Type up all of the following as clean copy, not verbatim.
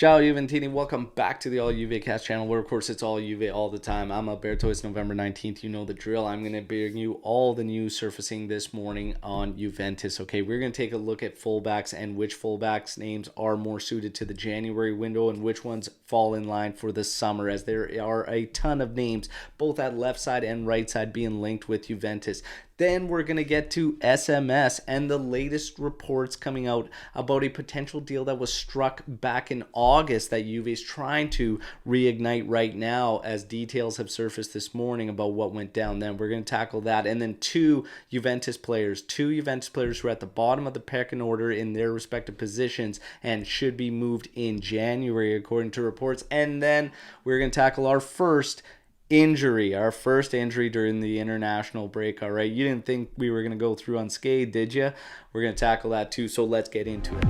Ciao Juventini, welcome back to the All Juve Cast channel where of course it's all Juve all the time. I'm Alberto, it's November 19th, you know the drill. I'm going to bring you all the news surfacing this morning on Juventus. Okay, we're going to take a look at fullbacks and which fullbacks names are more suited to the January window and which ones fall in line for the summer, as there are a ton of names both at left side and right side being linked with Juventus. Then we're going to get to SMS and the latest reports coming out about a potential deal that was struck back in August that Juve is trying to reignite right now, as details have surfaced this morning about what went down. Then we're going to tackle that. And then two Juventus players who are at the bottom of the pecking order in their respective positions and should be moved in January according to reports. And then we're going to tackle our first injury during the international break. All right, you didn't think we were going to go through unscathed, did you? We're going to tackle that too, so let's get into it.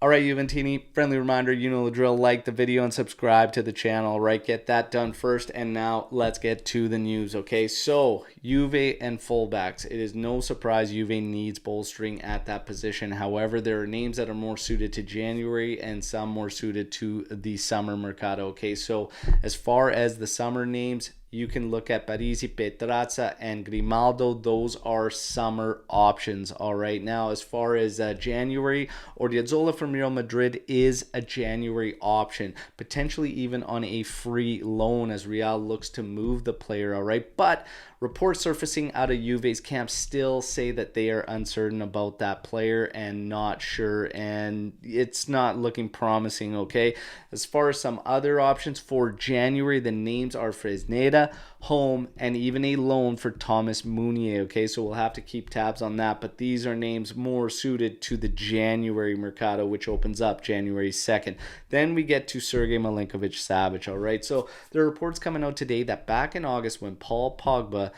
All right, Juventini, friendly reminder, you know the drill, like the video and subscribe to the channel, right? Get that done first, and now let's get to the news, okay? So, Juve and fullbacks. It is no surprise Juve needs bolstering at that position. However, there are names that are more suited to January and some more suited to the summer mercado, okay? So, as far as the summer names, you can look at Parisi, Petrazza, and Grimaldo. Those are summer options, all right? Now, as far as January, Odriozola from Real Madrid is a January option, potentially even on a free loan as Real looks to move the player, all right? But reports surfacing out of Juve's camp still say that they are uncertain about that player and not sure, and it's not looking promising, okay? As far as some other options for January, the names are Fresneda, Home, and even a loan for Thomas Meunier, okay? So we'll have to keep tabs on that, but these are names more suited to the January mercado, which opens up January 2nd. Then we get to Sergei Milinkovic-Savic, all right? So there are reports coming out today that back in August when Paul Pogba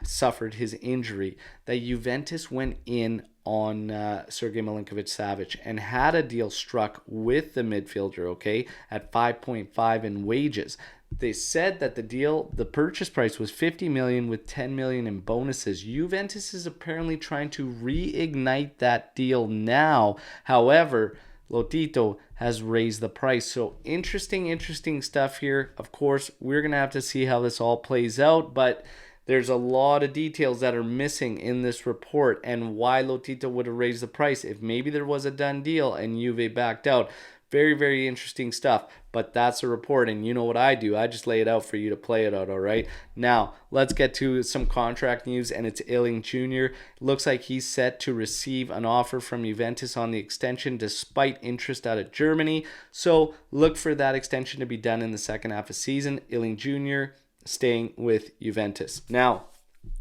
suffered his injury, that Juventus went in on Sergei Milinkovic-Savic and had a deal struck with the midfielder, okay, at 5.5 in wages. They said that the purchase price was 50 million with 10 million in bonuses. Juventus is apparently trying to reignite that deal now. However, Lotito has raised the price. So interesting stuff here. Of course, we're going to have to see how this all plays out, but there's a lot of details that are missing in this report and why Lotito would have raised the price if maybe there was a done deal and Juve backed out. Very interesting stuff, but that's a report, and you know what I do. I just lay it out for you to play it out, all right? Now, let's get to some contract news, and it's Illing Jr. Looks like he's set to receive an offer from Juventus on the extension despite interest out of Germany. So look for that extension to be done in the second half of the season. Illing Jr. staying with Juventus. Now,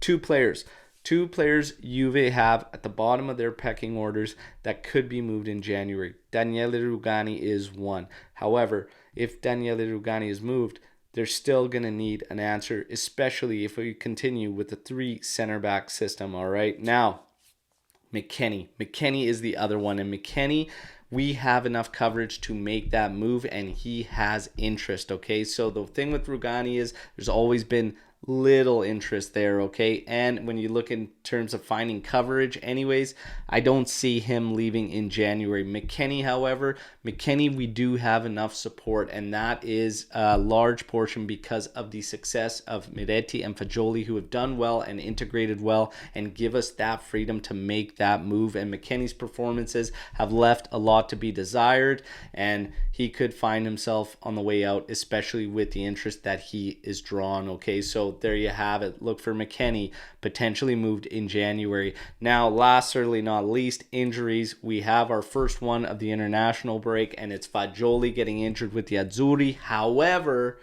two players Juve have at the bottom of their pecking orders that could be moved in January. Daniele Rugani is one. However, if Daniele Rugani is moved, they're still going to need an answer, especially if we continue with the three center back system, all right? Now, McKennie is the other one, and McKennie, we have enough coverage to make that move, and he has interest, okay? So the thing with Rugani is there's always been little interest there, okay? And when you look in terms of finding coverage anyways, I don't see him leaving in January. McKennie, however, we do have enough support, and that is a large portion because of the success of Miretti and Fagioli, who have done well and integrated well and give us that freedom to make that move. And McKennie's performances have left a lot to be desired, and he could find himself on the way out, especially with the interest that he is drawn, okay? So there you have it. Look for McKennie potentially moved in January. Now, last certainly not least, injuries. We have our first one of the international break, and it's Fagioli getting injured with the Azzurri. However,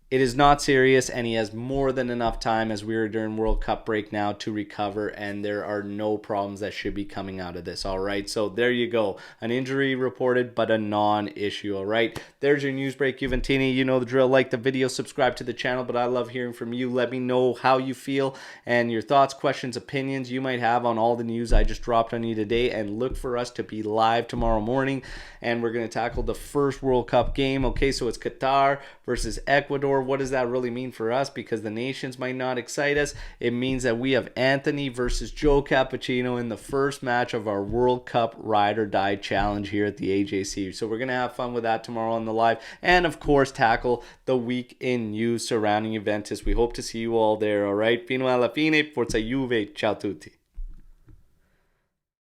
it is not serious, and he has more than enough time, as we are during World Cup break now, to recover, and there are no problems that should be coming out of this, all right? So there you go. An injury reported, but a non-issue, all right? There's your news break, Juventini. You know the drill. Like the video, subscribe to the channel, but I love hearing from you. Let me know how you feel and your thoughts, questions, opinions you might have on all the news I just dropped on you today, and look for us to be live tomorrow morning, and we're going to tackle the first World Cup game, okay? So it's Qatar versus Ecuador. Therefore, what does that really mean for us? Because the nations might not excite us. It means that we have Anthony versus Joe Cappuccino in the first match of our World Cup Ride or Die Challenge here at the AJC. So we're going to have fun with that tomorrow on the live. And of course, tackle the week in news surrounding Juventus. We hope to see you all there, all right? Fino alla fine, forza Juve, ciao tutti.